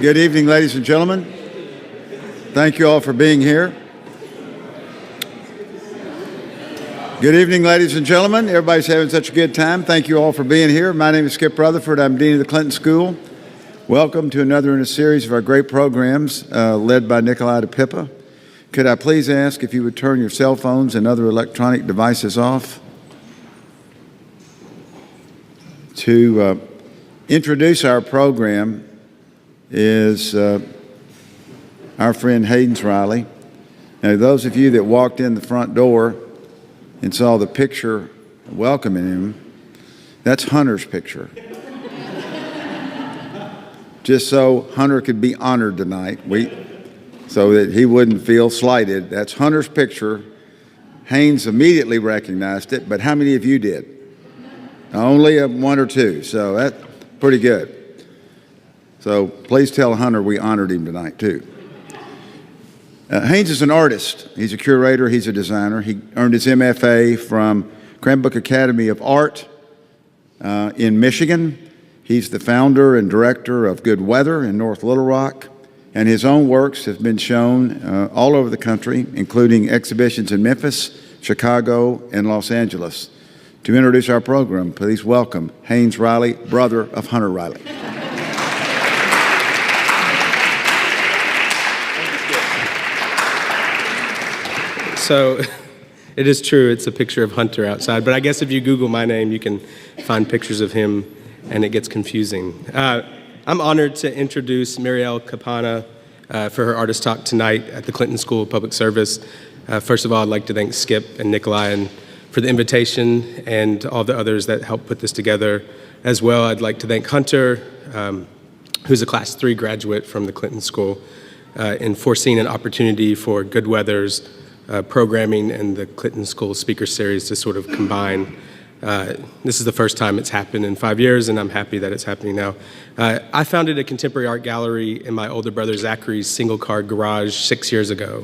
Good evening, ladies and gentlemen. Thank you all for being here. Good evening, ladies and gentlemen. Everybody's having such a good time. Thank you all for being here. My name is Skip Rutherford. I'm Dean of the Clinton School. Welcome to another in a series of our great programs led by Nikolai DePippa. Could I please ask if you would turn your cell phones and other electronic devices off? To introduce our program is our friend Haynes Riley. Now, those of you that walked in the front door and saw the picture welcoming him, that's Hunter's picture. Just so Hunter could be honored tonight, so that he wouldn't feel slighted. That's Hunter's picture. Haynes immediately recognized it, but how many of you did? Only one or two, so that's pretty good. So please tell Hunter we honored him tonight too. Haynes is an artist. He's a curator, he's a designer. He earned his MFA from Cranbrook Academy of Art in Michigan. He's the founder and director of Good Weather in North Little Rock, and his own works have been shown all over the country, including exhibitions in Memphis, Chicago, and Los Angeles. To introduce our program, please welcome Haynes Riley, brother of Hunter Riley. So it is true, it's a picture of Hunter outside, but I guess if you Google my name, you can find pictures of him, and it gets confusing. I'm honored to introduce Mariel Capanna for her artist talk tonight at the Clinton School of Public Service. First of all, I'd like to thank Skip and Nikolai for the invitation and all the others that helped put this together. As well, I'd like to thank Hunter, who's a Class 3 graduate from the Clinton School, in foreseeing an opportunity for Good Weather's programming and the Clinton School Speaker Series to sort of combine. This is the first time it's happened in 5 years, and I'm happy that it's happening now. I founded a contemporary art gallery in my older brother Zachary's single-car garage 6 years ago.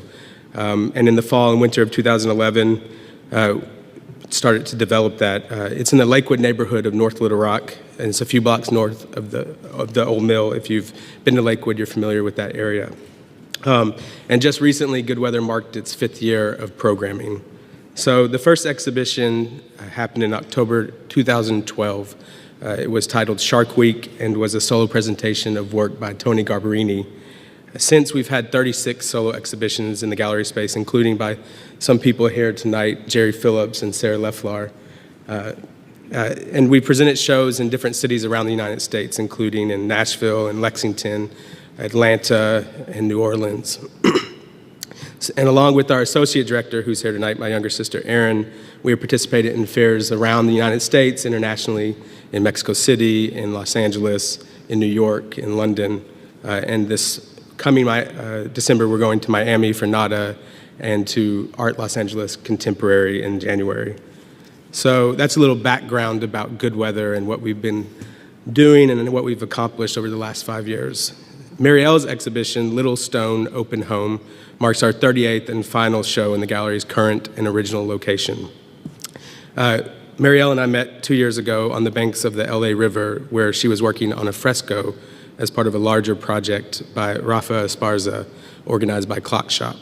And in the fall and winter of 2011, started to develop that. It's in the Lakewood neighborhood of North Little Rock, and it's a few blocks north of the old mill. If you've been to Lakewood, you're familiar with that area. And just recently, Good Weather marked its 5th year of programming. So the first exhibition happened in October 2012. It was titled Shark Week and was a solo presentation of work by Tony Garbarini. Since, we've had 36 solo exhibitions in the gallery space, including by some people here tonight, Jerry Phillips and Sarah Lefflar. And we presented shows in different cities around the United States, including in Nashville and Lexington, Atlanta, and New Orleans. And along with our associate director, who's here tonight, my younger sister, Erin, we have participated in fairs around the United States, internationally, in Mexico City, in Los Angeles, in New York, in London. And this coming December, we're going to Miami for NADA and to Art Los Angeles Contemporary in January. So that's a little background about Good Weather and what we've been doing and what we've accomplished over the last 5 years. Mariel's exhibition, Little Stone Open Home, marks our 38th and final show in the gallery's current and original location. Mariel and I met 2 years ago on the banks of the LA River, where she was working on a fresco as part of a larger project by Rafa Esparza, organized by Clock Shop.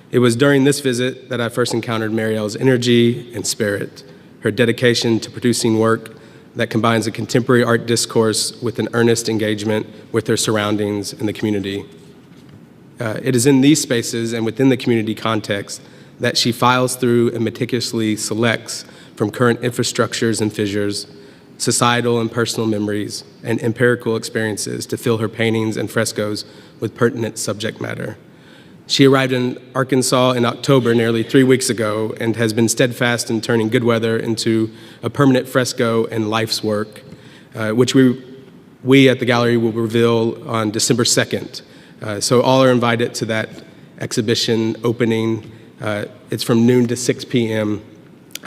It was during this visit that I first encountered Mariel's energy and spirit, her dedication to producing work that combines a contemporary art discourse with an earnest engagement with her surroundings and the community. It is in these spaces and within the community context that she files through and meticulously selects from current infrastructures and fissures, societal and personal memories, and empirical experiences to fill her paintings and frescoes with pertinent subject matter. She arrived in Arkansas in October, nearly 3 weeks ago, and has been steadfast in turning Good Weather into a permanent fresco and life's work, which we at the gallery will reveal on December 2nd. So all are invited to that exhibition opening. It's from noon to 6 p.m.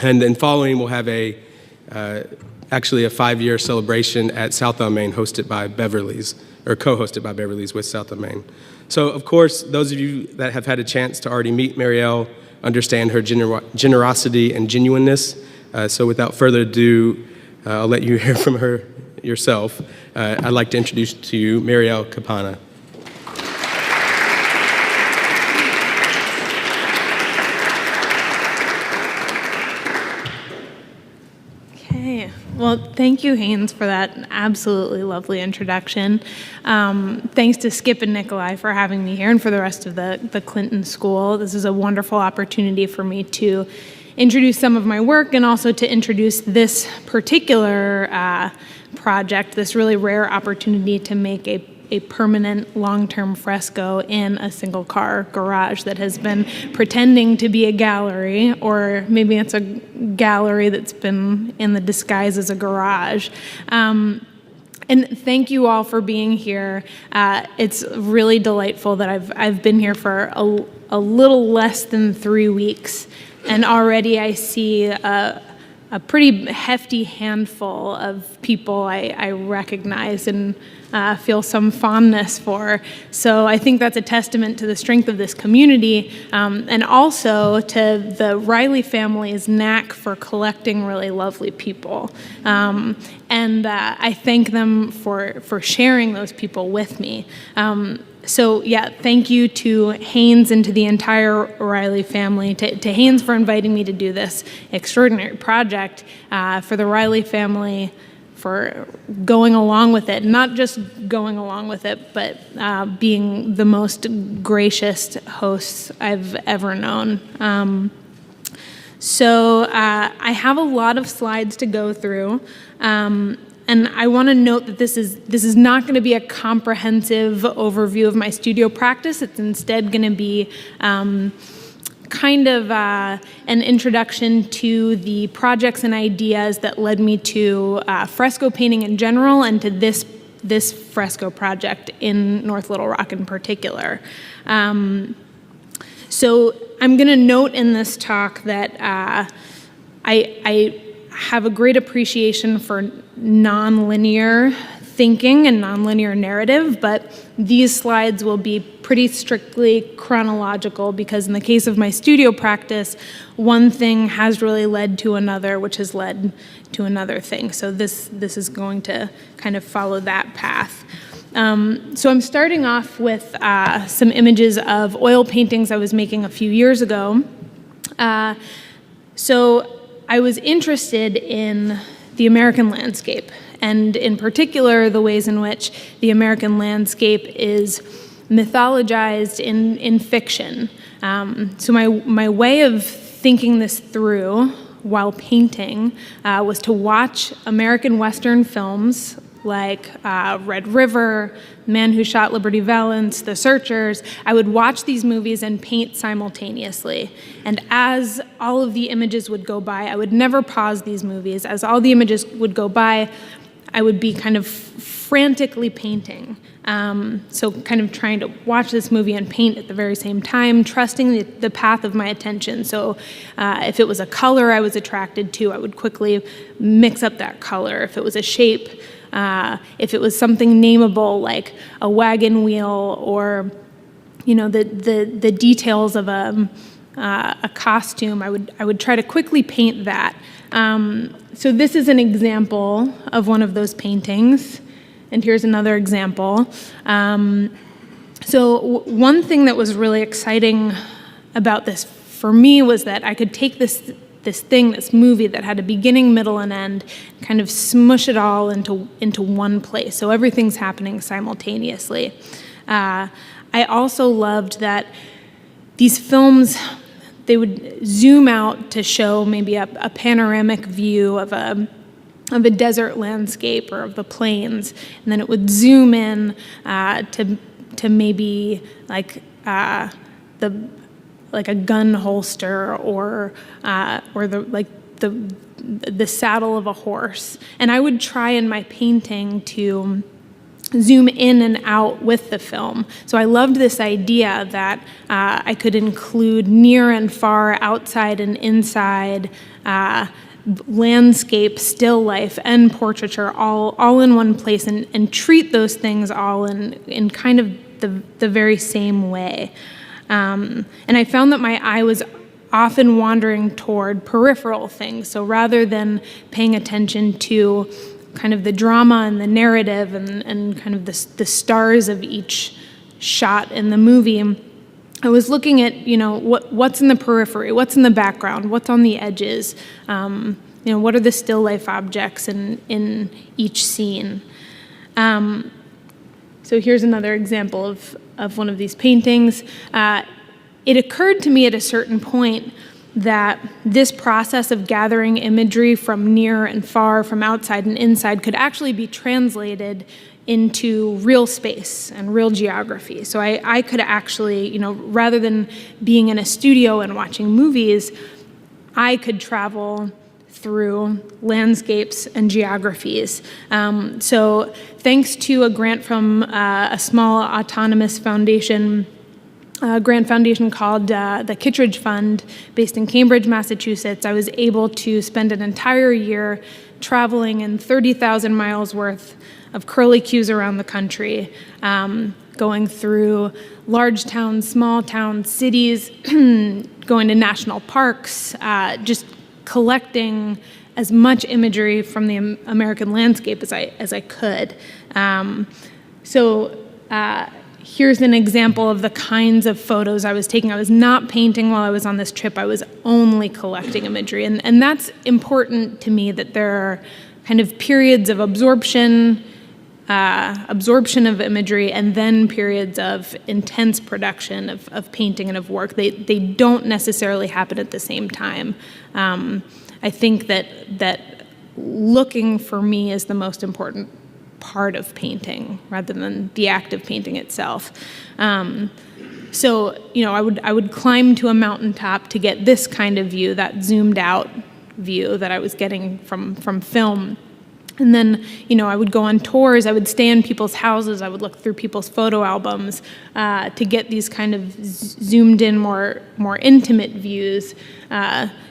And then following, we'll have actually a 5-year celebration at South on Main hosted by Beverly's, or co-hosted by Beverly's with South on Main. So, of course, those of you that have had a chance to already meet Mariel understand her generosity and genuineness. So without further ado, I'll let you hear from her yourself. I'd like to introduce to you Mariel Capanna. Well, thank you, Haynes, for that absolutely lovely introduction. Thanks to Skip and Nikolai for having me here, and for the rest of the Clinton School. This is a wonderful opportunity for me to introduce some of my work and also to introduce this particular project, this really rare opportunity to make a permanent long-term fresco in a single-car garage that has been pretending to be a gallery, or maybe it's a gallery that's been in the disguise as a garage. And thank you all for being here. It's really delightful that I've been here for a little less than 3 weeks, and already I see a pretty hefty handful of people I recognize and feel some fondness for. So I think that's a testament to the strength of this community, and also to the Riley family's knack for collecting really lovely people. And I thank them for sharing those people with me. So yeah, thank you to Haynes and to the entire Riley family, to Haynes for inviting me to do this extraordinary project, for the Riley family for going along with it, not just going along with it, but being the most gracious hosts I've ever known. So I have a lot of slides to go through. And I want to note that this is not going to be a comprehensive overview of my studio practice. It's instead going to be kind of an introduction to the projects and ideas that led me to fresco painting in general, and to this fresco project in North Little Rock in particular. So I'm going to note in this talk that I have a great appreciation for nonlinear thinking and nonlinear narrative, but these slides will be pretty strictly chronological, because in the case of my studio practice, one thing has really led to another, which has led to another thing. So this is going to kind of follow that path. So I'm starting off with some images of oil paintings I was making a few years ago. So I was interested in the American landscape, and in particular, the ways in which the American landscape is mythologized in fiction. So my way of thinking this through while painting was to watch American Western films like Red River, Man Who Shot Liberty Valance, The Searchers. I would watch these movies and paint simultaneously. And as all of the images would go by, I would never pause these movies. As all the images would go by, I would be kind of frantically painting. So kind of trying to watch this movie and paint at the very same time, trusting the path of my attention. So if it was a color I was attracted to, I would quickly mix up that color. If it was a shape, if it was something nameable like a wagon wheel, or the details of a costume, I would try to quickly paint that. So this is an example of one of those paintings, and here's another example. So one thing that was really exciting about this for me was that I could take this movie that had a beginning, middle, and end, kind of smush it all into one place. So everything's happening simultaneously. I also loved that these films, they would zoom out to show maybe a panoramic view of a desert landscape or of the plains, and then it would zoom in to maybe like a gun holster or the saddle of a horse. And I would try in my painting to zoom in and out with the film. So I loved this idea that I could include near and far, outside and inside, landscape, still life, and portraiture all in one place, and treat those things all in kind of the very same way. And I found that my eye was often wandering toward peripheral things. So rather than paying attention to kind of the drama and the narrative and kind of the stars of each shot in the movie, I was looking at, what's in the periphery, what's in the background, what's on the edges, what are the still life objects in each scene. So here's another example of one of these paintings. It occurred to me at a certain point that this process of gathering imagery from near and far, from outside and inside, could actually be translated into real space and real geography. So I could actually, rather than being in a studio and watching movies, I could travel through landscapes and geographies. So thanks to a grant from a small autonomous foundation, grant foundation called the Kittredge Fund, based in Cambridge, Massachusetts, I was able to spend an entire year traveling in 30,000 miles worth of curlicues around the country, going through large towns, small towns, cities, going to national parks, just collecting as much imagery from the American landscape as I could. Here's an example of the kinds of photos I was taking. I was not painting while I was on this trip. I was only collecting imagery. And that's important to me, that there are kind of periods of absorption of imagery, and then periods of intense production of painting and of work. They don't necessarily happen at the same time. I think that looking for me is the most important part of painting, rather than the act of painting itself. I would climb to a mountaintop to get this kind of view, that zoomed out view that I was getting from film. And then, I would go on tours, I would stay in people's houses, I would look through people's photo albums to get these kind of zoomed in, more intimate views.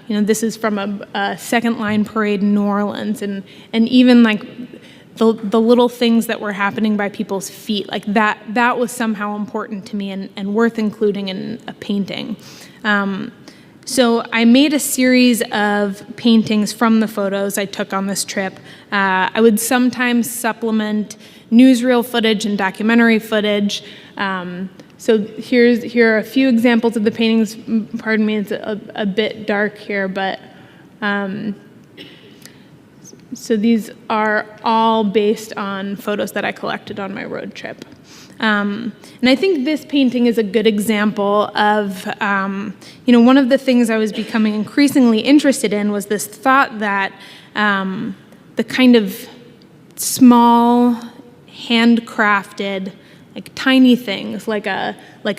This is from a second line parade in New Orleans, and even like the little things that were happening by people's feet, like that was somehow important to me and worth including in a painting. So I made a series of paintings from the photos I took on this trip. I would sometimes supplement newsreel footage and documentary footage. So here are a few examples of the paintings. Pardon me, it's a bit dark here, but so these are all based on photos that I collected on my road trip. And I think this painting is a good example of, one of the things I was becoming increasingly interested in was this thought that the kind of small, handcrafted, like tiny things, like a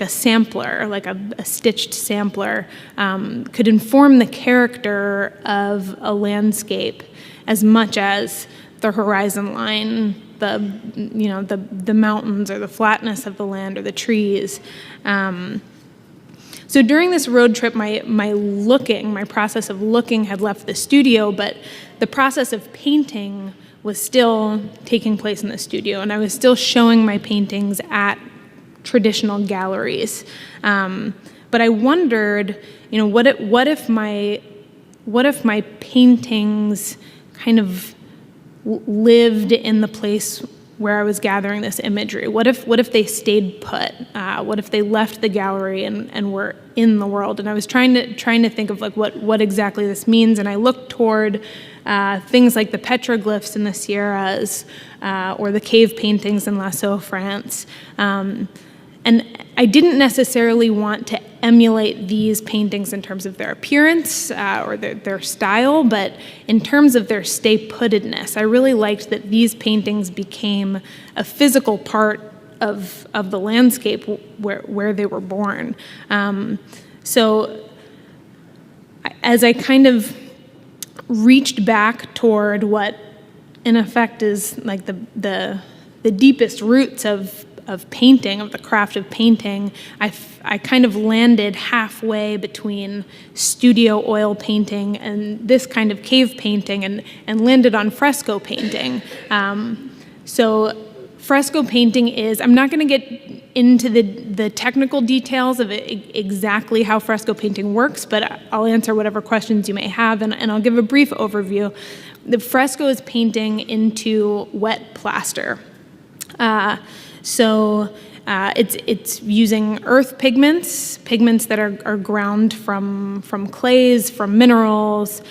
sampler, like a stitched sampler, could inform the character of a landscape as much as the horizon line, the mountains or the flatness of the land or the trees. So during this road trip, my process of looking had left the studio, but the process of painting was still taking place in the studio, and I was still showing my paintings at traditional galleries. But I wondered, what if my paintings kind of lived in the place where I was gathering this imagery? What if they stayed put? What if they left the gallery and were in the world? And I was trying to think of like what exactly this means. And I looked toward things like the petroglyphs in the Sierras or the cave paintings in Lascaux, France. And I didn't necessarily want to emulate these paintings in terms of their appearance or their style, but in terms of their stay-puttedness. I really liked that these paintings became a physical part of the landscape where they were born. So as I kind of reached back toward what, in effect, is like the deepest roots of painting, of the craft of painting, I kind of landed halfway between studio oil painting and this kind of cave painting, and landed on fresco painting. So fresco painting is, I'm not going to get into the technical details of exactly how fresco painting works, but I'll answer whatever questions you may have, and I'll give a brief overview. The fresco is painting into wet plaster. It's using earth pigments that are ground from clays, from minerals,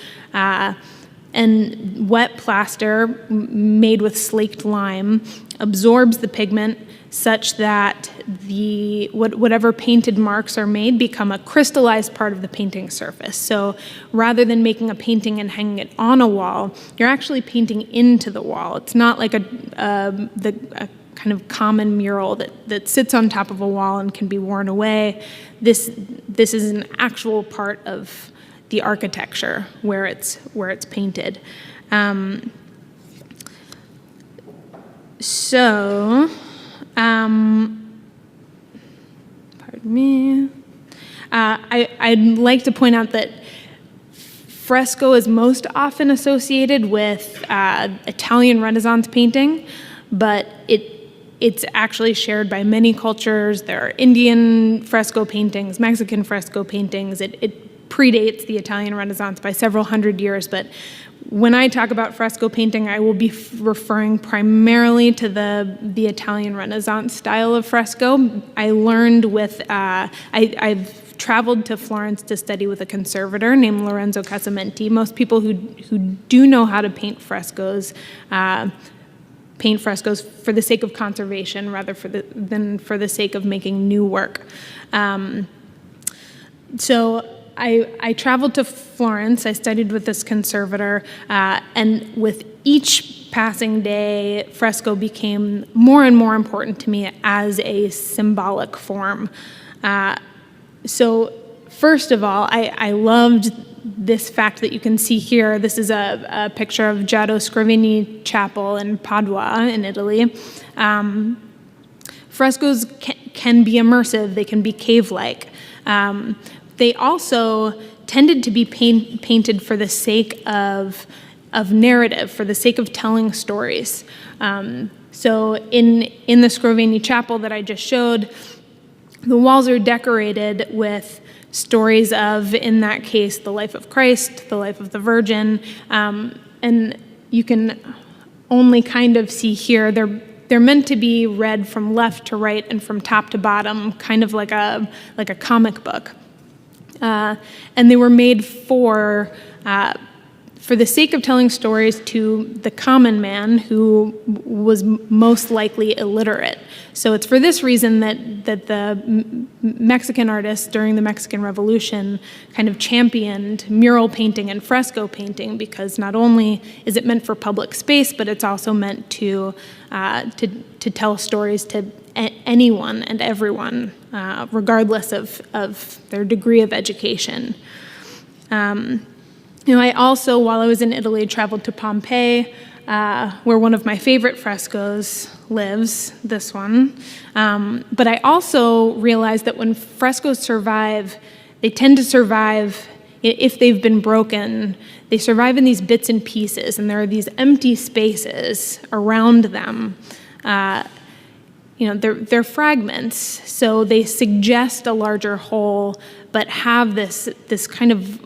And wet plaster made with slaked lime absorbs the pigment such that whatever painted marks are made become a crystallized part of the painting surface. So rather than making a painting and hanging it on a wall, you're actually painting into the wall. It's not like a kind of common mural that sits on top of a wall and can be worn away. This is an actual part of the architecture where it's painted. Pardon me. I'd like to point out that fresco is most often associated with Italian Renaissance painting, but it's actually shared by many cultures. There are Indian fresco paintings, Mexican fresco paintings. It predates the Italian Renaissance by several hundred years, but when I talk about fresco painting, I will be referring primarily to the Italian Renaissance style of fresco. I learned with, I've traveled to Florence to study with a conservator named Lorenzo Casamenti. Most people who do know how to paint frescoes for the sake of conservation rather than for the sake of making new work. So I traveled to Florence, I studied with this conservator, and with each passing day, fresco became more and more important to me as a symbolic form. So first of all, I loved this fact that you can see here. This is a picture of Giotto Scrovegni Chapel in Padua in Italy. Frescoes can be immersive, they can be cave-like. They also tended to be painted for the sake of narrative, for the sake of telling stories. So in the Scrovegni Chapel that I just showed, the walls are decorated with stories of, in that case, the life of Christ, the life of the Virgin, and you can only kind of see here, they're meant to be read from left to right and from top to bottom, kind of like a comic book. And they were made for the sake of telling stories to the common man who was most likely illiterate. So it's for this reason that the Mexican artists during the Mexican Revolution kind of championed mural painting and fresco painting, because not only is it meant for public space, but it's also meant to tell stories to anyone and everyone, regardless of their degree of education. I also, while I was in Italy, traveled to Pompeii, where one of my favorite frescoes lives, this one. But I also realized that when frescoes survive, they tend to survive, if they've been broken, they survive in these bits and pieces, and there are these empty spaces around them. They're fragments, so they suggest a larger whole, but have this kind of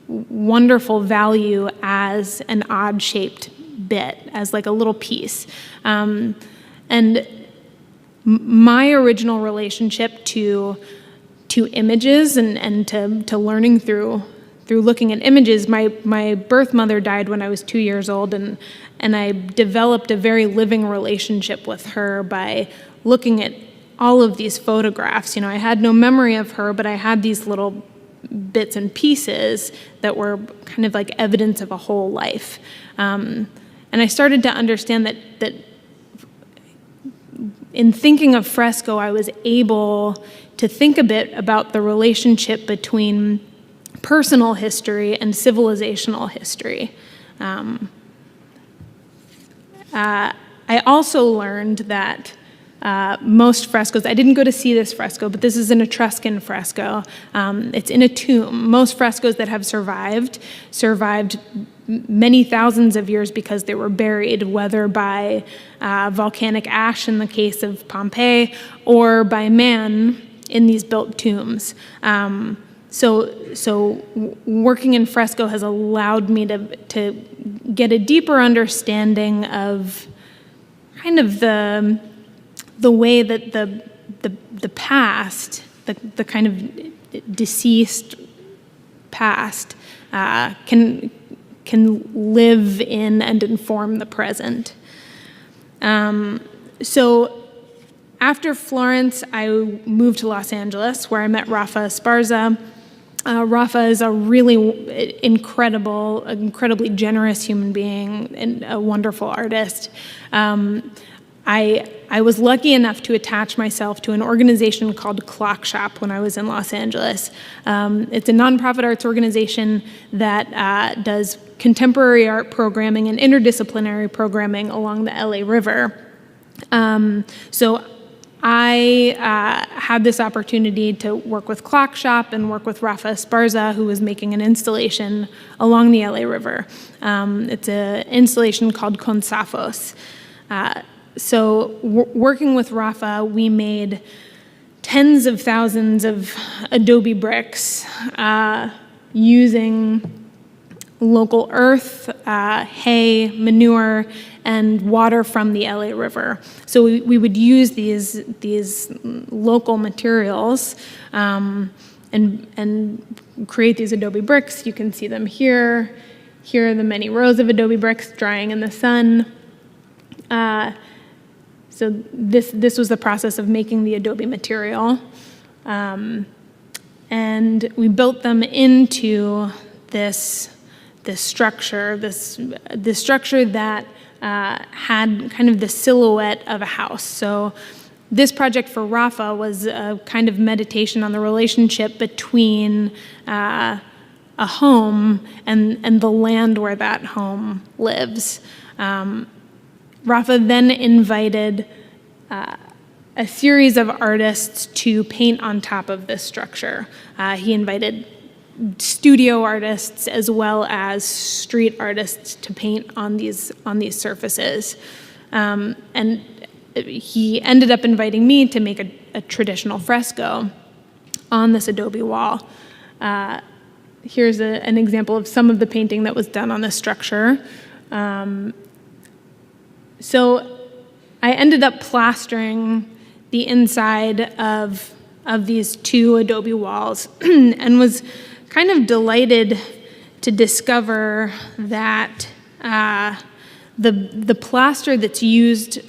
wonderful value as an odd-shaped bit, as like a little piece. And my original relationship to images and to learning through looking at images, my birth mother died when I was 2 years old, and I developed a very living relationship with her by looking at all of these photographs. I had no memory of her, but I had these little bits and pieces that were kind of like evidence of a whole life. And I started to understand that in thinking of fresco, I was able to think a bit about the relationship between personal history and civilizational history. I also learned that most frescoes, I didn't go to see this fresco, but this is an Etruscan fresco. It's in a tomb. Most frescoes that have survived many thousands of years because they were buried, whether by volcanic ash in the case of Pompeii, or by man in these built tombs. So working in fresco has allowed me to get a deeper understanding of kind of the way that the past, the kind of deceased past, can live in and inform the present. So after Florence, I moved to Los Angeles, where I met Rafa Esparza. Rafa is a really incredibly generous human being and a wonderful artist. I was lucky enough to attach myself to an organization called Clock Shop when I was in Los Angeles. It's a nonprofit arts organization that does contemporary art programming and interdisciplinary programming along the LA River. So I had this opportunity to work with Clock Shop and work with Rafa Esparza, who was making an installation along the LA River. It's an installation called Con Safos. So working with Rafa, we made tens of thousands of adobe bricks using local earth, hay, manure, and water from the LA River. So we would use these local materials and create these adobe bricks. You can see them here. Here are the many rows of adobe bricks drying in the sun. So this was the process of making the adobe material. And we built them into this structure that had kind of the silhouette of a house. So this project for Rafa was a kind of meditation on the relationship between a home and the land where that home lives. Rafa then invited a series of artists to paint on top of this structure. He invited studio artists as well as street artists to paint on these surfaces. And he ended up inviting me to make a traditional fresco on this adobe wall. Here's an example of some of the painting that was done on this structure. So I ended up plastering the inside of these two adobe walls and was kind of delighted to discover that the plaster that's used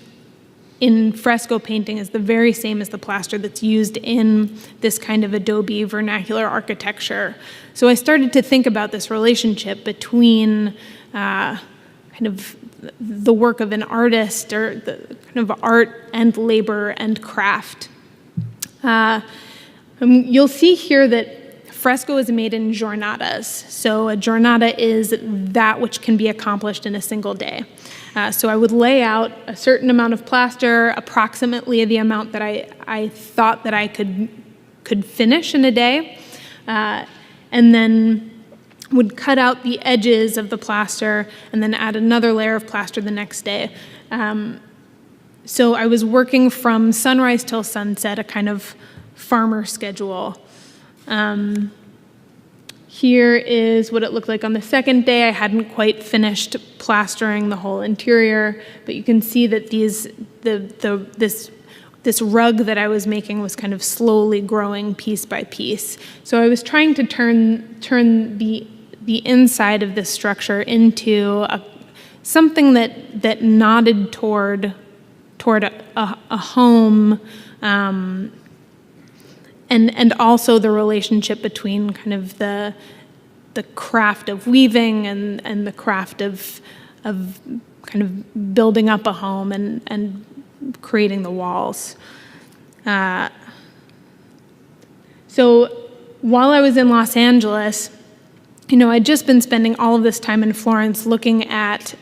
in fresco painting is the very same as the plaster that's used in this kind of adobe vernacular architecture. So I started to think about this relationship between kind of the work of an artist, or the kind of art and labor and craft. You'll see here that fresco is made in jornadas. So a jornada is that which can be accomplished in a single day. So I would lay out a certain amount of plaster, approximately the amount that I thought that I could finish in a day, and then would cut out the edges of the plaster and then add another layer of plaster the next day. So I was working from sunrise till sunset, a kind of farmer schedule. Here is what it looked like on the second day. I hadn't quite finished plastering the whole interior, but you can see that this rug that I was making was kind of slowly growing piece by piece. So I was trying to turn the inside of this structure into something that nodded toward a home, and also the relationship between kind of the craft of weaving and the craft of kind of building up a home and creating the walls. So while I was in Los Angeles, I'd just been spending all of this time in Florence looking at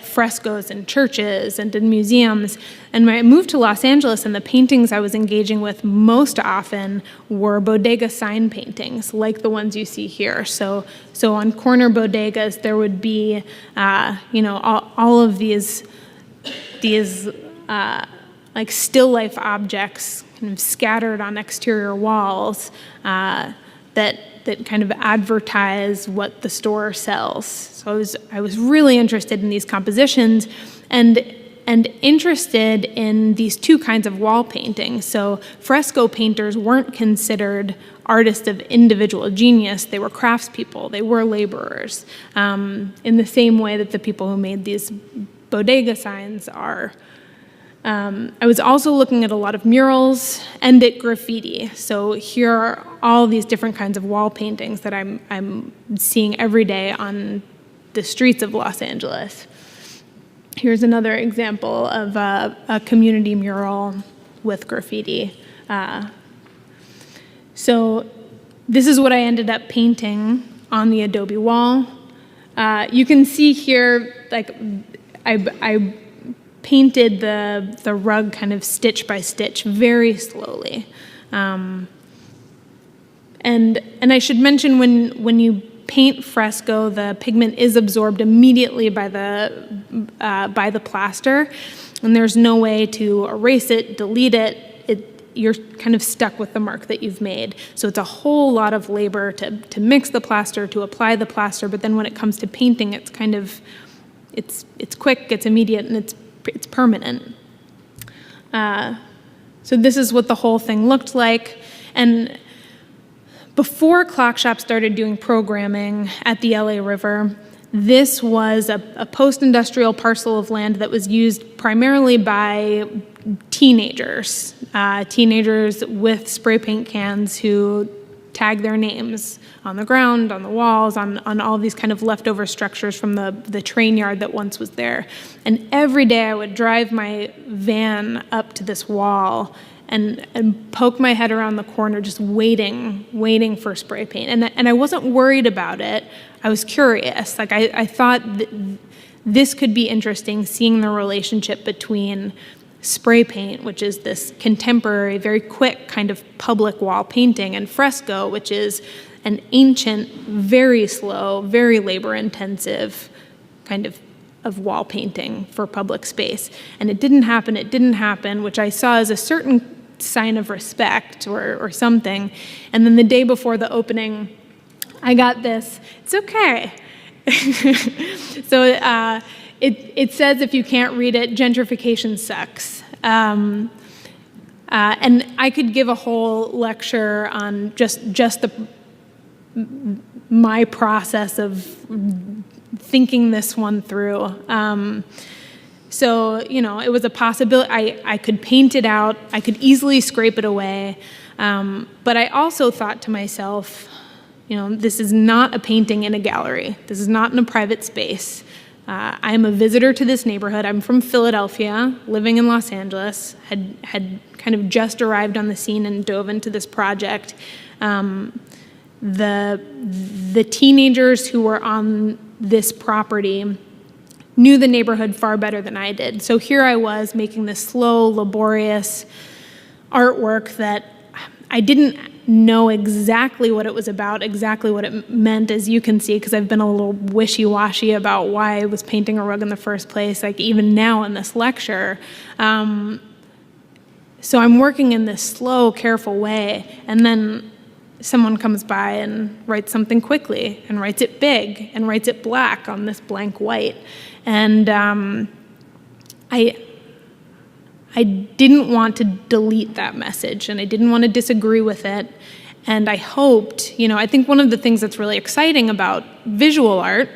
frescoes in churches and in museums. And when I moved to Los Angeles, and the paintings I was engaging with most often were bodega sign paintings, like the ones you see here. So on corner bodegas, there would be, all of these like still life objects kind of scattered on exterior walls that kind of advertise what the store sells. So I was really interested in these compositions, and and interested in these two kinds of wall painting. So fresco painters weren't considered artists of individual genius. They were craftspeople. They were laborers, in the same way that the people who made these bodega signs are. I was also looking at a lot of murals and at graffiti. So here are all these different kinds of wall paintings that I'm seeing every day on the streets of Los Angeles. Here's another example of a community mural with graffiti. So this is what I ended up painting on the adobe wall. You can see here, like, I painted the rug kind of stitch by stitch very slowly. And I should mention, when you paint fresco, the pigment is absorbed immediately by the plaster, and there's no way to erase it, delete it. You're kind of stuck with the mark that you've made. So it's a whole lot of labor to mix the plaster, to apply the plaster, but then when it comes to painting, it's kind of, it's quick, it's immediate, and it's permanent. So this is what the whole thing looked like. And before Clock Shop started doing programming at the LA River, this was a post-industrial parcel of land that was used primarily by teenagers with spray paint cans who tag their names on the ground, on the walls, on all these kind of leftover structures from the train yard that once was there. And every day I would drive my van up to this wall and poke my head around the corner, just waiting for spray paint. And I wasn't worried about it. I was curious. Like, I thought this could be interesting, seeing the relationship between spray paint, which is this contemporary, very quick kind of public wall painting, and fresco, which is an ancient, very slow, very labor-intensive kind of wall painting for public space. And it didn't happen, which I saw as a certain sign of respect or something. And then the day before the opening, I got this. It's okay. So it says, if you can't read it, gentrification sucks. And I could give a whole lecture on just my process of thinking this one through. So, it was a possibility. I could paint it out. I could easily scrape it away. But I also thought to myself, this is not a painting in a gallery. This is not in a private space. I am a visitor to this neighborhood. I'm from Philadelphia, living in Los Angeles, had kind of just arrived on the scene and dove into this project. The teenagers who were on this property knew the neighborhood far better than I did. So here I was making this slow, laborious artwork that I didn't know exactly what it was about, exactly what it meant, as you can see, because I've been a little wishy-washy about why I was painting a rug in the first place, like even now in this lecture. So I'm working in this slow, careful way, and then someone comes by and writes something quickly, and writes it big, and writes it black on this blank white. And I didn't want to delete that message, and I didn't want to disagree with it. And I hoped, I think one of the things that's really exciting about visual art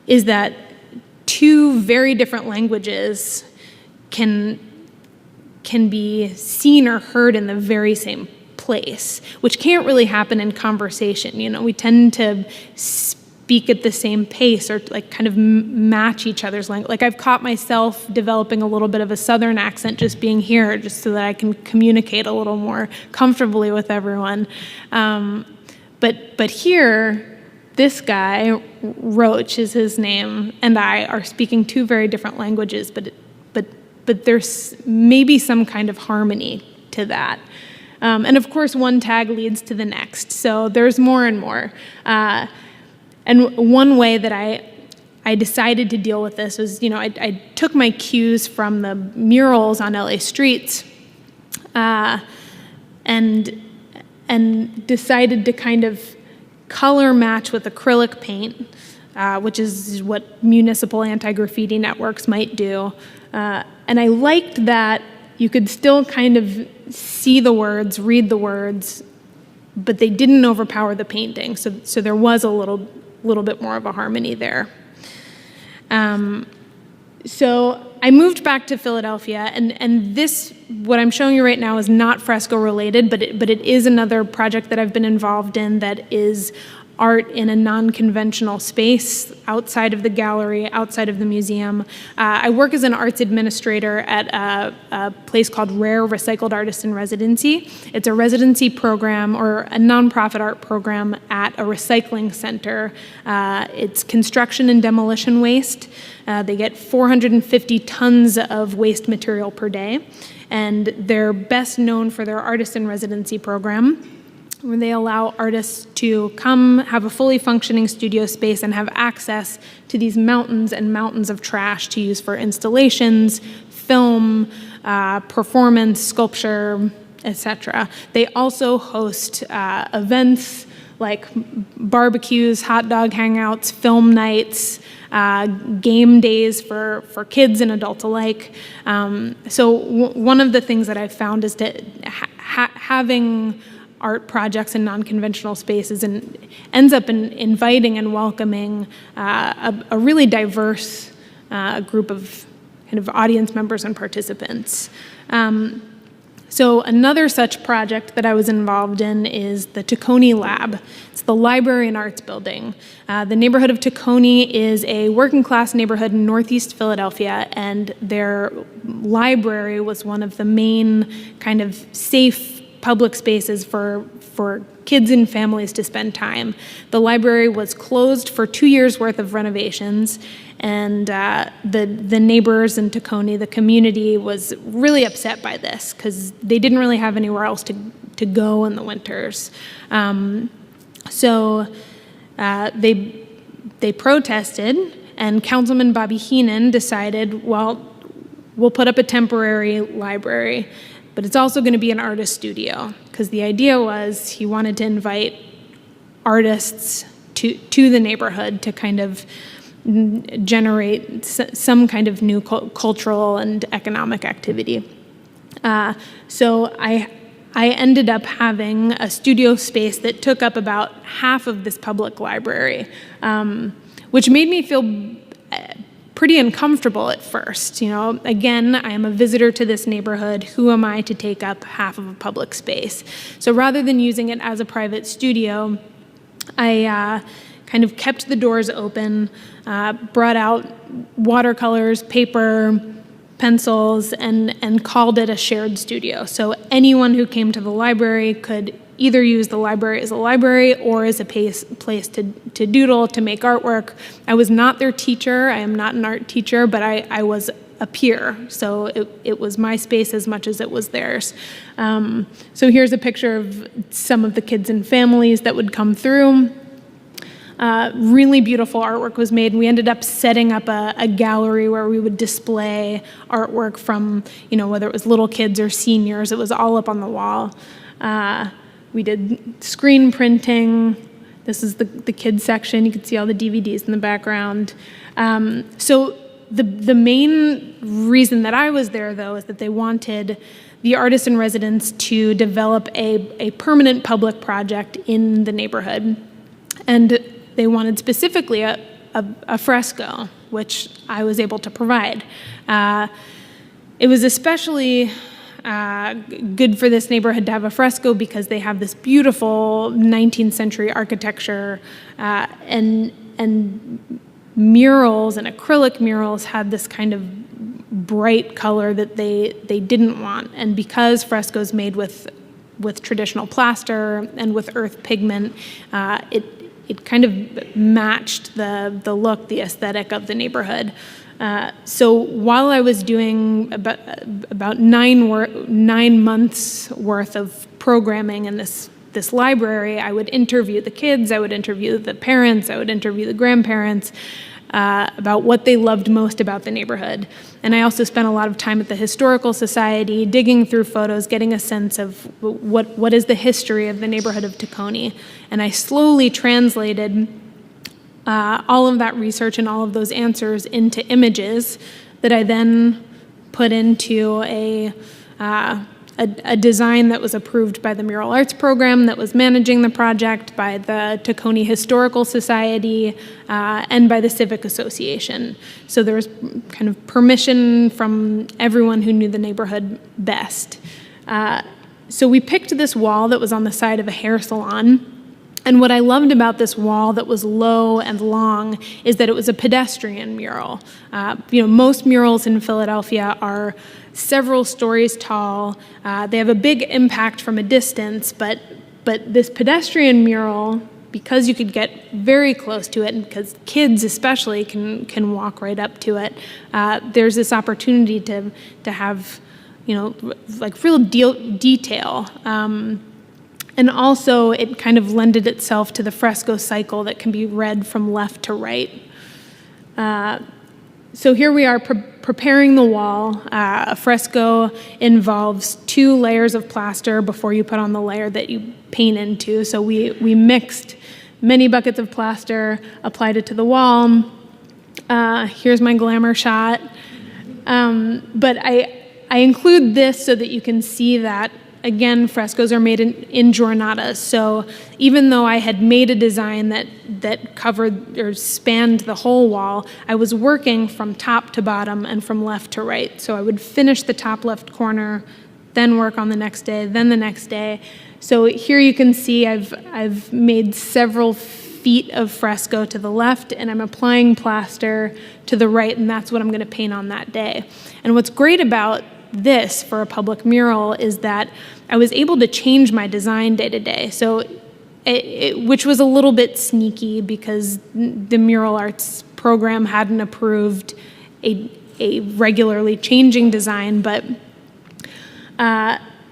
is that two very different languages can be seen or heard in the very same place, which can't really happen in conversation. We tend to speak at the same pace or like kind of match each other's language. Like, I've caught myself developing a little bit of a Southern accent just being here, just so that I can communicate a little more comfortably with everyone. But here, this guy, Roach is his name, and I are speaking two very different languages, but there's maybe some kind of harmony to that. And of course, one tag leads to the next, so there's more and more. And one way that I decided to deal with this was, I took my cues from the murals on LA streets, and decided to kind of color match with acrylic paint which is what municipal anti-graffiti networks might do. And I liked that you could still kind of see the words, read the words, but they didn't overpower the painting. So there was a little bit more of a harmony there. So I moved back to Philadelphia, and this, what I'm showing you right now, is not Fresco related, but it is another project that I've been involved in that is art in a non-conventional space outside of the gallery, outside of the museum. I work as an arts administrator at a place called Rare Recycled Artists in Residency. It's a residency program or a nonprofit art program at a recycling center. It's construction and demolition waste. They get 450 tons of waste material per day, and they're best known for their artist in residency program, where they allow artists to come, have a fully functioning studio space, and have access to these mountains and mountains of trash to use for installations, film, performance, sculpture, etc. They also host events like barbecues, hot dog hangouts, film nights, game days for kids and adults alike. So one of the things that I've found is that having art projects in non-conventional spaces and ends up inviting and welcoming a really diverse group of kind of audience members and participants. So another such project that I was involved in is the Taccone Lab. It's the library and arts building. The neighborhood of Taccone is a working class neighborhood in Northeast Philadelphia, and their library was one of the main kind of safe public spaces for kids and families to spend time. The library was closed for 2 years worth of renovations, and the neighbors in Taccone, the community, was really upset by this because they didn't really have anywhere else to go in the winters. So they protested, and Councilman Bobby Heenan decided, well, we'll put up a temporary library, but it's also going to be an artist studio, because the idea was he wanted to invite artists to the neighborhood to kind of generate some kind of new cultural and economic activity. So I ended up having a studio space that took up about half of this public library, which made me feel pretty uncomfortable at first. You know, again, I am a visitor to this neighborhood. Who am I to take up half of a public space? So rather than using it as a private studio, I kind of kept the doors open, brought out watercolors, paper, pencils, and called it a shared studio. So anyone who came to the library could either use the library as a library or as a place to doodle, to make artwork. I was not their teacher. I am not an art teacher, but I was a peer. So it was my space as much as it was theirs. So here's a picture of some of the kids and families that would come through. Really beautiful artwork was made, and we ended up setting up a gallery where we would display artwork from, you know, whether it was little kids or seniors. It was all up on the wall. We did screen printing. This is the kids section. You can see all the DVDs in the background. So the main reason that I was there, though, is that they wanted the artists in residence to develop a permanent public project in the neighborhood. And they wanted specifically a fresco, which I was able to provide. It was especially good for this neighborhood to have a fresco because they have this beautiful 19th century architecture, and murals and acrylic murals had this kind of bright color that they didn't want. And because frescoes made with traditional plaster and with earth pigment, it kind of matched the look, the aesthetic of the neighborhood. So while I was doing about 9 months worth of programming in this library, I would interview the kids, I would interview the parents, I would interview the grandparents about what they loved most about the neighborhood. And I also spent a lot of time at the Historical Society, digging through photos, getting a sense of what is the history of the neighborhood of Taccone. And I slowly translated all of that research and all of those answers into images that I then put into a design that was approved by the Mural Arts Program that was managing the project, by the Taccone Historical Society, and by the Civic Association. So there was kind of permission from everyone who knew the neighborhood best. So we picked this wall that was on the side of a hair salon. And what I loved about this wall that was low and long is that it was a pedestrian mural. Most murals in Philadelphia are several stories tall. They have a big impact from a distance, but this pedestrian mural, because you could get very close to it, and because kids especially can walk right up to it, there's this opportunity to have, like real detail. And also, it kind of lended itself to the fresco cycle that can be read from left to right. So here we are preparing the wall. A fresco involves 2 layers of plaster before you put on the layer that you paint into. So we mixed many buckets of plaster, applied it to the wall. Here's my glamour shot. But I include this so that you can see that, again, frescoes are made in giornatas. So even though I had made a design that covered or spanned the whole wall, I was working from top to bottom and from left to right. So I would finish the top left corner, then work on the next day, then the next day. So here you can see I've made several feet of fresco to the left, and I'm applying plaster to the right, and that's what I'm going to paint on that day. And what's great about this for a public mural is that I was able to change my design day to day. So, which was a little bit sneaky because the Mural Arts Program hadn't approved a regularly changing design, but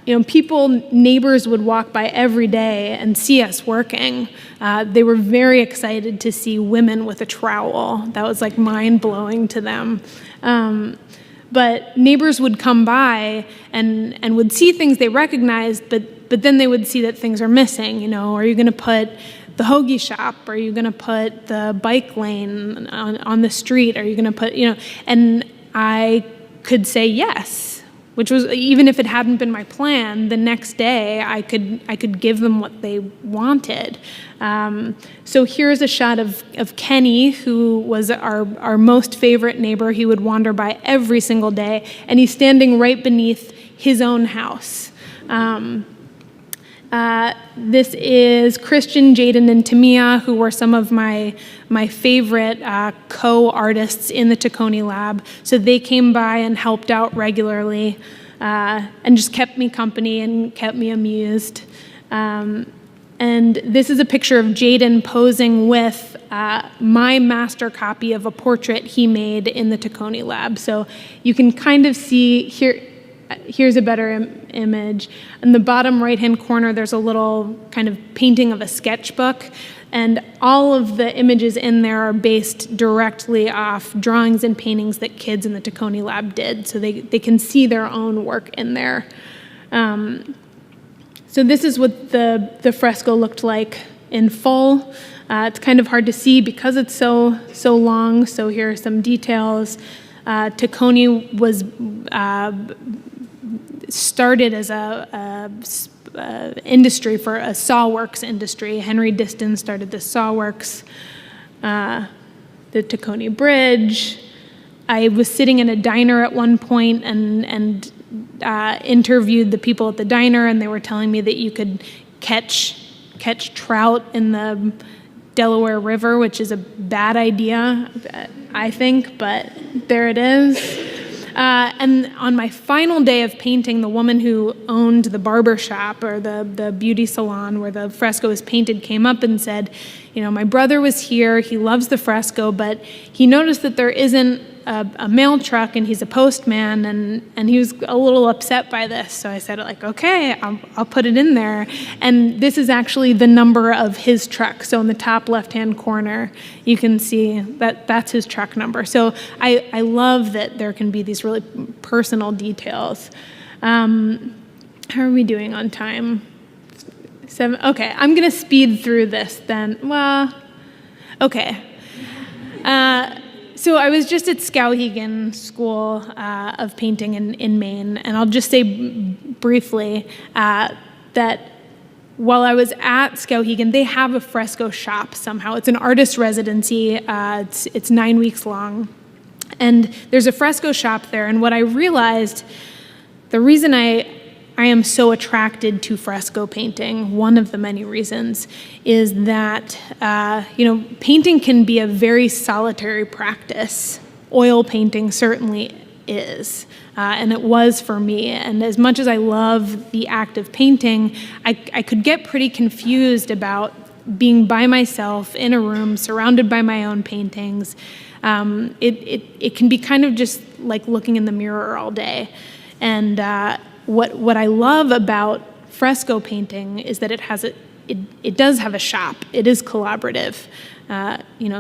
neighbors would walk by every day and see us working. They were very excited to see women with a trowel. That was like mind-blowing to them. But neighbors would come by and would see things they recognized, but then they would see that things are missing. Are you going to put the hoagie shop? Are you going to put the bike lane on the street? Are you going to put, and I could say yes, which was, even if it hadn't been my plan, the next day I could give them what they wanted. So here's a shot of Kenny, who was our most favorite neighbor. He would wander by every single day, and he's standing right beneath his own house. This is Christian, Jaden, and Tamia, who were some of my favorite co-artists in the Taccone Lab. So they came by and helped out regularly and just kept me company and kept me amused. And this is a picture of Jaden posing with my master copy of a portrait he made in the Taccone Lab. So you can kind of see here. Here's a better image. In the bottom right-hand corner, there's a little kind of painting of a sketchbook, and all of the images in there are based directly off drawings and paintings that kids in the Taccone Lab did, so they can see their own work in there. So this is what the fresco looked like in full. It's kind of hard to see because it's so long, so here are some details. Taccone was started as a industry for a sawworks industry. Henry Diston started the sawworks, the Taccone Bridge. I was sitting in a diner at one point and interviewed the people at the diner, and they were telling me that you could catch trout in the Delaware River, which is a bad idea, I think, but there it is. And on my final day of painting, the woman who owned the barber shop or the beauty salon where the fresco was painted came up and said, my brother was here, he loves the fresco, but he noticed that there isn't a mail truck and he's a postman, and he was a little upset by this. So I said, okay, I'll put it in there. And this is actually the number of his truck. So in the top left-hand corner, you can see that's his truck number. So I love that there can be these really personal details. How are we doing on time? 7. Okay, I'm going to speed through this then. Well, okay. So I was just at Skowhegan School of Painting in Maine, and I'll just say briefly that while I was at Skowhegan, they have a fresco shop somehow. It's an artist residency. It's 9 weeks long. And there's a fresco shop there, and what I realized, the reason I am so attracted to fresco painting, one of the many reasons, is that, painting can be a very solitary practice. Oil painting certainly is, and it was for me. And as much as I love the act of painting, I could get pretty confused about being by myself in a room surrounded by my own paintings. It can be kind of just like looking in the mirror all day. And what I love about fresco painting is that it does have a shop. It is collaborative.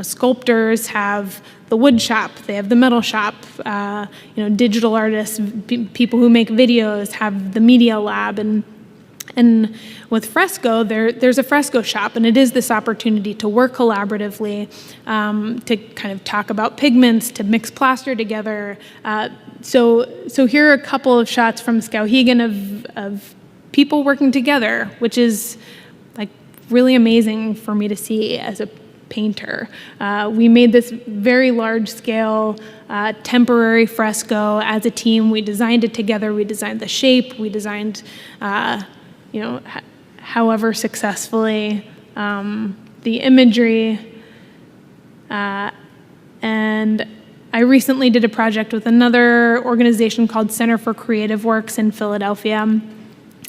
Sculptors have the wood shop, they have the metal shop. Digital artists, people who make videos have the media lab, and with fresco, there's a fresco shop, and it is this opportunity to work collaboratively, to kind of talk about pigments, to mix plaster together. So here are a couple of shots from Skowhegan of people working together, which is like really amazing for me to see as a painter. We made this very large-scale temporary fresco as a team. We designed it together. We designed the shape. We designed, however successfully, the imagery. And I recently did a project with another organization called Center for Creative Works in Philadelphia.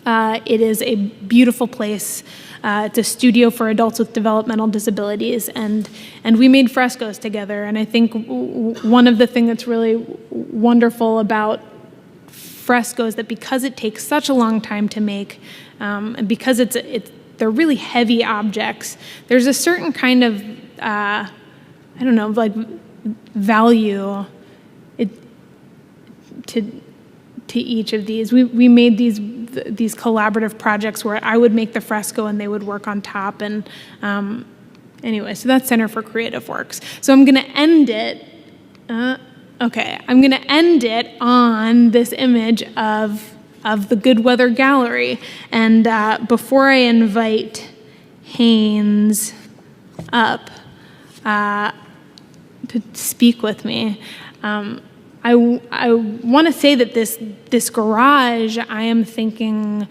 It is a beautiful place. It's a studio for adults with developmental disabilities, and we made frescoes together. And I think one of the things that's really wonderful about frescoes is that because it takes such a long time to make, and because they're really heavy objects, there's a certain kind of value to each of these. We made these collaborative projects where I would make the fresco and they would work on top. And anyway, so that's Center for Creative Works. So I'm going to end it. I'm going to end it on this image of the Good Weather Gallery. And before I invite Haynes up to speak with me, I want to say that this garage, I am thinking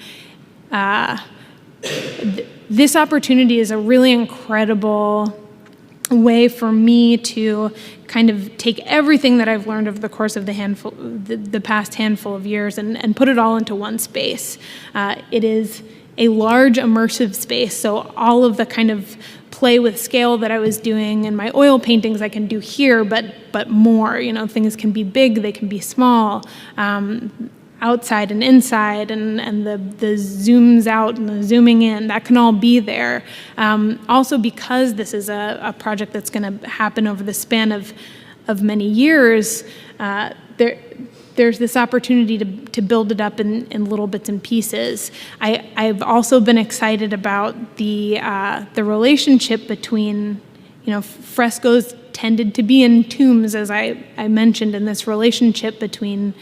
this opportunity is a really incredible way for me to kind of take everything that I've learned over the course of the past handful of years and put it all into one space. It is a large immersive space, so all of the kind of play with scale that I was doing in my oil paintings I can do here, but more. Things can be big, they can be small, outside and inside, and the zooms out and the zooming in, that can all be there. Also, because this is a project that's going to happen over the span of many years, there's this opportunity to build it up in little bits and pieces. I've also been excited about the relationship between, frescoes tended to be in tombs, as I mentioned, in this relationship between,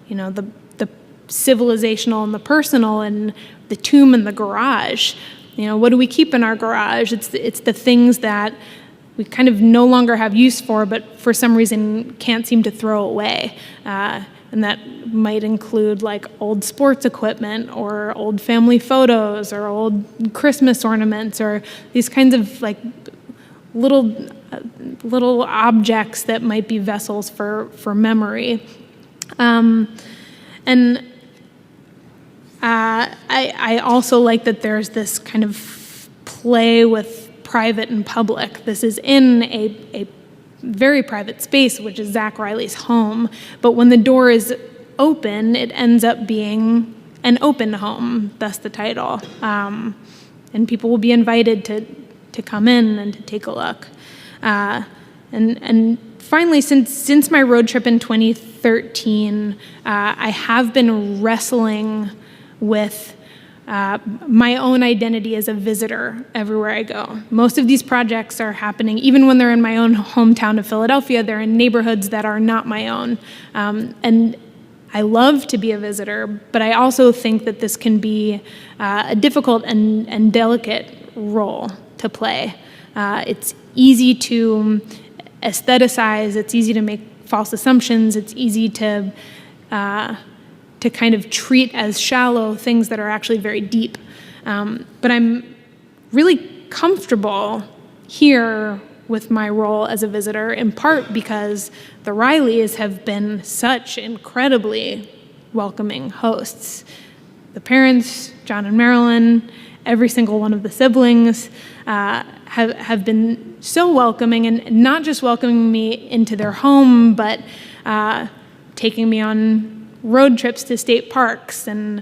the civilizational and the personal, and the tomb and the garage. What do we keep in our garage? It's the things that we kind of no longer have use for, but for some reason can't seem to throw away. And that might include like old sports equipment or old family photos or old Christmas ornaments or these kinds of like little objects that might be vessels for memory. And I also like that there's this kind of play with private and public. This is in a very private space, which is Zach Riley's home. But when the door is open, it ends up being an open home, thus the title. And people will be invited to come in and to take a look. And finally, since my road trip in 2013, I have been wrestling with my own identity as a visitor everywhere I go. Most of these projects are happening, even when they're in my own hometown of Philadelphia, they're in neighborhoods that are not my own. And I love to be a visitor, but I also think that this can be a difficult and delicate role to play. It's easy to aestheticize, it's easy to make false assumptions, it's easy to kind of treat as shallow things that are actually very deep. But I'm really comfortable here with my role as a visitor, in part because the Rileys have been such incredibly welcoming hosts. The parents, John and Marilyn, every single one of the siblings have been so welcoming, and not just welcoming me into their home, but taking me on road trips to state parks and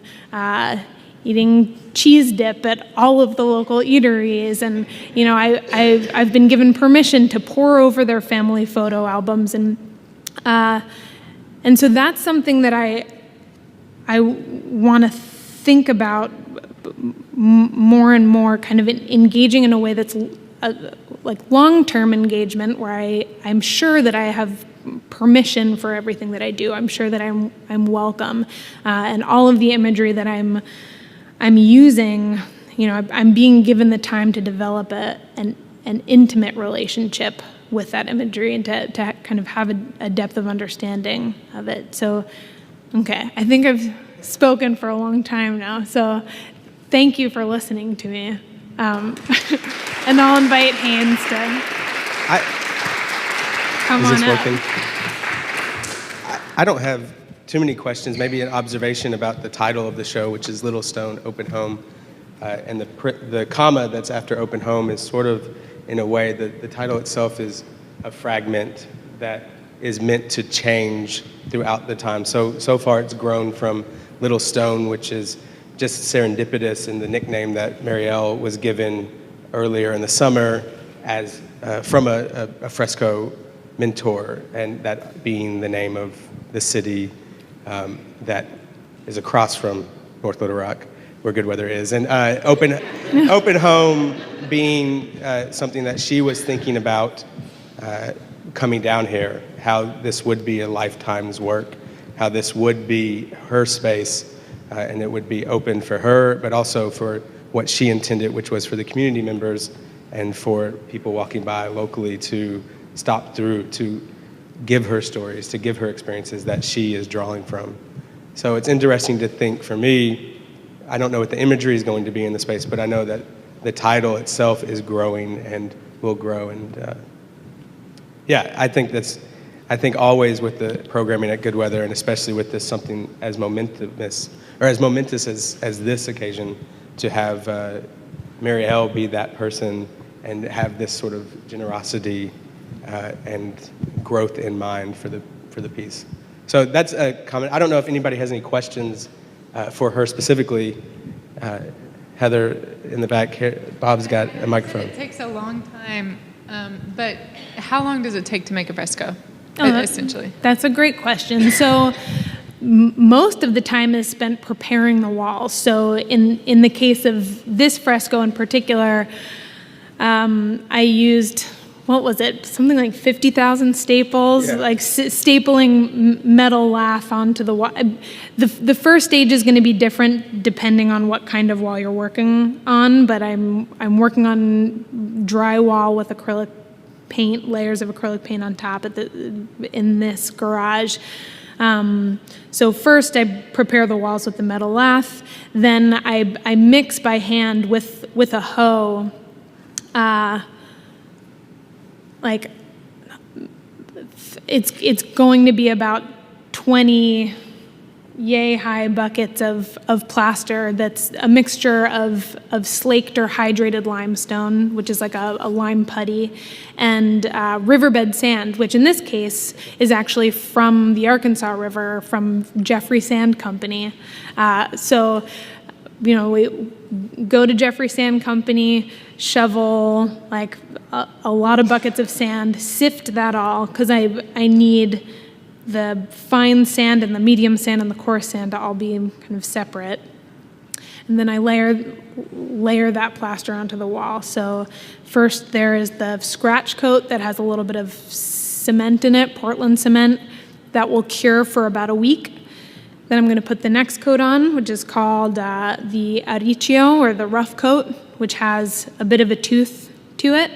eating cheese dip at all of the local eateries. And, you know, I've been given permission to pore over their family photo albums. And so that's something that I want to think about more and more, kind of engaging in a way that's like long-term engagement, where I'm sure that I have permission for everything that I do. I'm sure that I'm welcome, and all of the imagery that I'm using, you know, I'm being given the time to develop an intimate relationship with that imagery, and to kind of have a depth of understanding of it. So, okay, I think I've spoken for a long time now. So, thank you for listening to me, and I'll invite Haynes to. Come on up. I don't have too many questions. Maybe an observation about the title of the show, which is Little Stone Open Home, and the comma that's after Open Home is sort of, in a way, the title itself is a fragment that is meant to change throughout the time. So far it's grown from Little Stone, which is just serendipitous in the nickname that Mariel was given earlier in the summer as from a Fresco mentor, and that being the name of the city that is across from North Little Rock, where good weather is. And open home being something that she was thinking about coming down here, how this would be a lifetime's work, how this would be her space, and it would be open for her, but also for what she intended, which was for the community members and for people walking by locally to stop through, to give her stories, to give her experiences that she is drawing from. So it's interesting to think, for me, I don't know what the imagery is going to be in the space, but I know that the title itself is growing and will grow. And I think always with the programming at Good Weather, and especially with this something as momentous as this occasion, to have Mariel be that person and have this sort of generosity and growth in mind for the piece. So that's a comment. I don't know if anybody has any questions for her specifically. Heather in the back here, Bob's got a microphone. It takes a long time, but how long does it take to make a fresco, essentially? That's a great question. So most of the time is spent preparing the walls. So in the case of this fresco in particular, I used, what was it? Something like 50,000 staples, like stapling metal lath onto the wall. The first stage is going to be different depending on what kind of wall you're working on, but I'm working on drywall with acrylic paint, layers of acrylic paint on top in this garage. So first I prepare the walls with the metal lath, then I mix by hand with a hoe. Like it's going to be about 20 yay-high buckets of plaster that's a mixture of slaked or hydrated limestone, which is like a lime putty, and riverbed sand, which in this case is actually from the Arkansas River, from Jeffrey Sand Company. So, you know, we go to Jeffrey Sand Company, shovel like a lot of buckets of sand, sift that all, because I need the fine sand and the medium sand and the coarse sand to all be kind of separate. and then I layer that plaster onto the wall. So first there is the scratch coat that has a little bit of cement in it, Portland cement, that will cure for about a week. Then I'm going to put the next coat on, which is called the Arricchio, or the rough coat, which has a bit of a tooth to it.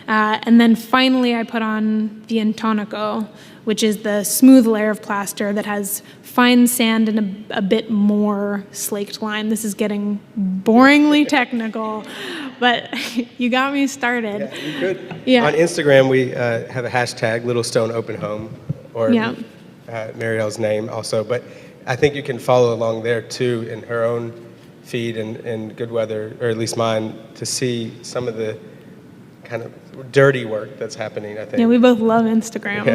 And then finally I put on the Intonico, which is the smooth layer of plaster that has fine sand and a bit more slaked lime. This is getting boringly technical, but you got me started. Yeah, you could. Yeah. On Instagram, we have a hashtag, Little Stone Open Home, or Yeah. Mariel's name also. But I think you can follow along there too in her own feed and Good Weather, or at least mine, to see some of the kind of dirty work that's happening, I think. Yeah, we both love Instagram.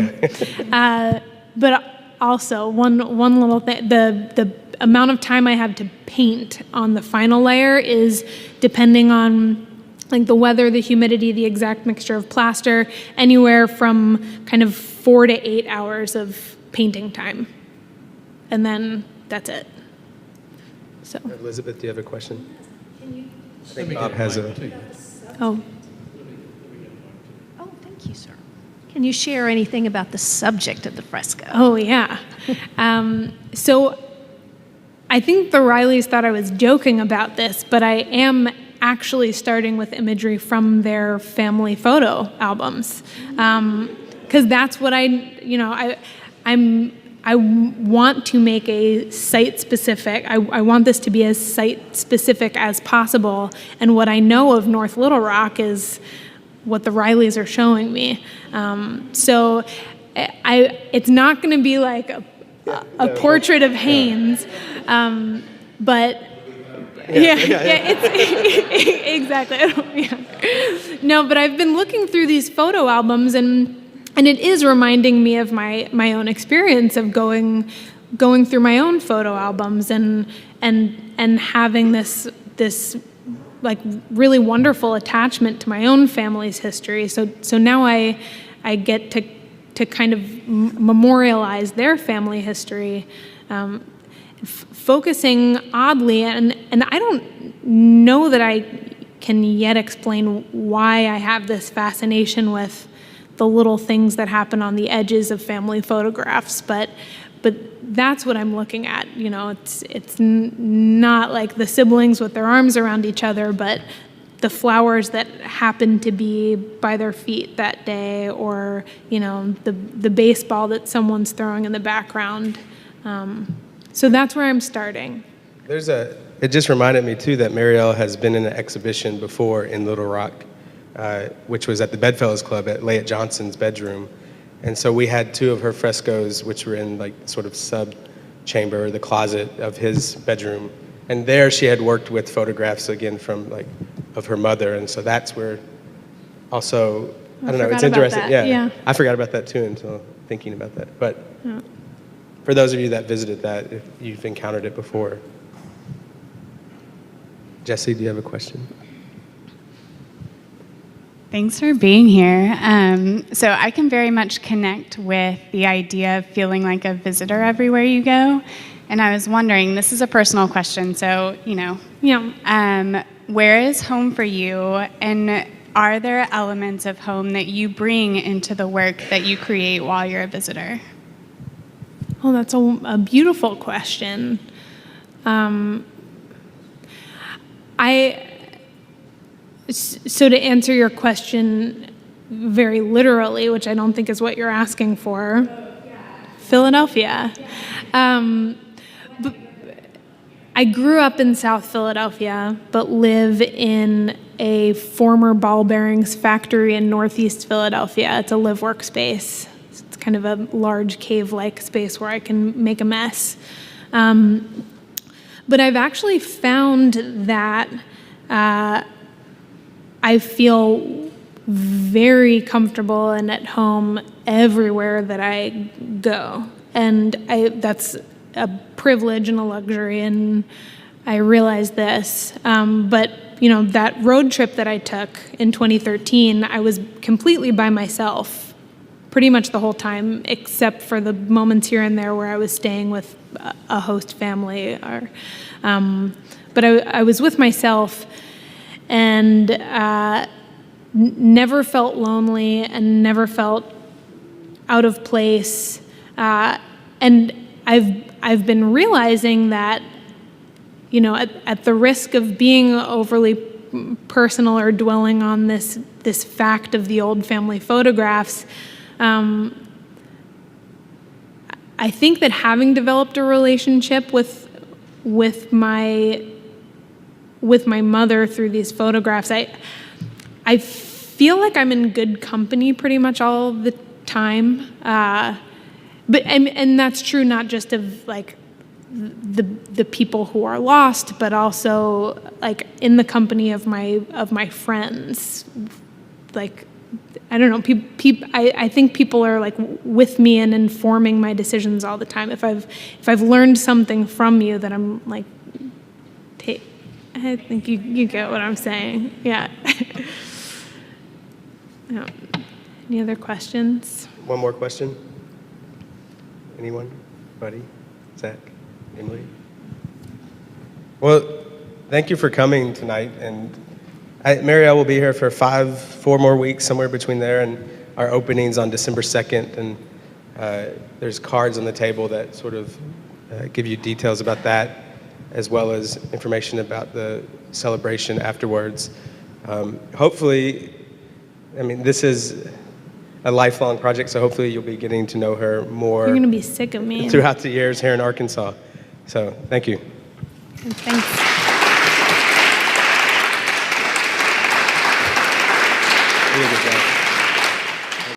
Yeah. But also, one little thing, the amount of time I have to paint on the final layer is depending on like the weather, the humidity, the exact mixture of plaster, anywhere from kind of 4 to 8 hours of painting time. And then that's it. So. Elizabeth, do you have a question? I think Bob has a... Oh. Oh, thank you, sir. Can you share anything about the subject of the fresco? Oh, yeah. So I think the Rileys thought I was joking about this, but I am actually starting with imagery from their family photo albums. Because that's what I want to make a site-specific, I want this to be as site-specific as possible, and what I know of North Little Rock is what the Rileys are showing me. So it's not going to be like a portrait of Haynes, but it's exactly. No, but I've been looking through these photo albums, and it is reminding me of my own experience of going through my own photo albums and having this like really wonderful attachment to my own family's history. So now I get to kind of memorialize their family history, focusing oddly, and I don't know that I can yet explain why I have this fascination with the little things that happen on the edges of family photographs, but that's what I'm looking at. It's not like the siblings with their arms around each other, but the flowers that happen to be by their feet that day, or the baseball that someone's throwing in the background. So that's where I'm starting. It just reminded me too that Mariel has been in an exhibition before in Little Rock, which was at the Bedfellows Club at Leah Johnson's bedroom. And so we had 2 of her frescoes, which were in like sort of sub-chamber, the closet of his bedroom. And there she had worked with photographs again from like of her mother. And so that's where also, I don't know, it's interesting. Yeah. I forgot about that too until thinking about that. But for those of you that visited that, if you've encountered it before. Jesse, do you have a question? Thanks for being here. So I can very much connect with the idea of feeling like a visitor everywhere you go. And I was wondering, this is a personal question, so, where is home for you? And are there elements of home that you bring into the work that you create while you're a visitor? Oh, that's a beautiful question. So to answer your question very literally, which I don't think is what you're asking for, Philadelphia. But I grew up in South Philadelphia, but live in a former ball bearings factory in Northeast Philadelphia. It's a live-work space. It's kind of a large cave-like space where I can make a mess. But I've actually found that I feel very comfortable and at home everywhere that I go. And that's a privilege and a luxury, and I realize this. But, that road trip that I took in 2013, I was completely by myself pretty much the whole time, except for the moments here and there where I was staying with a host family. but I was with myself and never felt lonely and never felt out of place. And I've been realizing that, at the risk of being overly personal or dwelling on this fact of the old family photographs, I think that having developed a relationship with my mother through these photographs, I feel like I'm in good company pretty much all the time. But that's true not just of like the people who are lost, but also like in the company of my friends. Like, I don't know, I think people are like with me and informing my decisions all the time. If I've learned something from you, that I'm like, I think you get what I'm saying. Yeah. Yeah. Any other questions? One more question? Anyone? Buddy? Zach? Emily? Well, thank you for coming tonight. And Mariel will be here for 4 more weeks, somewhere between there, and our opening's on December 2nd. And there's cards on the table that sort of give you details about that, as well as information about the celebration afterwards. Hopefully, this is a lifelong project, so hopefully you'll be getting to know her more. You're going to be sick of me. Throughout the years here in Arkansas. So, thank you. Thanks. Really good job.